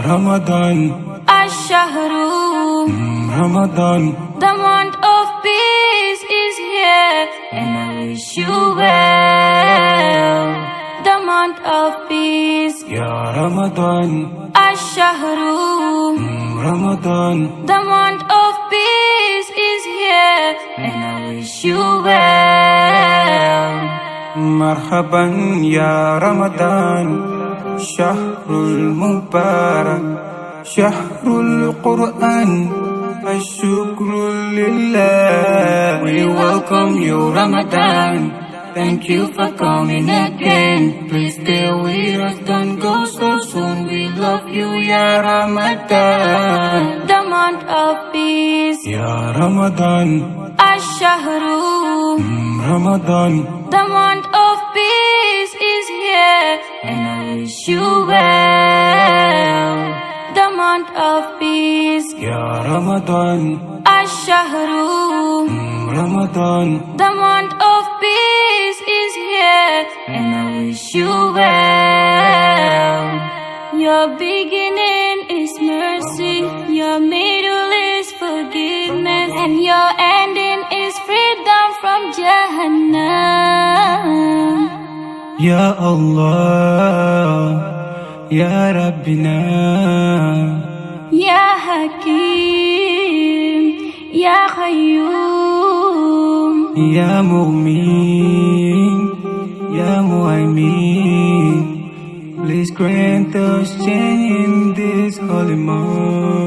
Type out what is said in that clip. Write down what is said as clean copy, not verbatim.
Ramadan, Ash-shahru Ramadan, the month of peace is here, and I wish you well. The month of peace, Ya Ramadan, Ash-shahru Ramadan, the month of peace is here, and I wish you well. Marhaban ya Ramadan, Shahrul Mubarak, Shahrul Quran, Ashukru Lillah. We welcome you Ramadan, thank you for coming again. Please stay with us, don't go so soon. We love you ya Ramadan, The month of peace, Ya Ramadan, Ash-shahru Ramadan, the month of peace is here, and I wish you well. The month of peace, Ya Ramadan, Ash-shahru Ramadan, the month of peace is here, and I wish you well. Your beginning is mercy, your middle is forgiveness, and your ending is freedom from Jahannam. Ya Allah, Ya Rabbina, Ya Hakim, Ya Qayyum, Ya Mu'min, Ya Mu'aymin. Please grant us change in this holy month.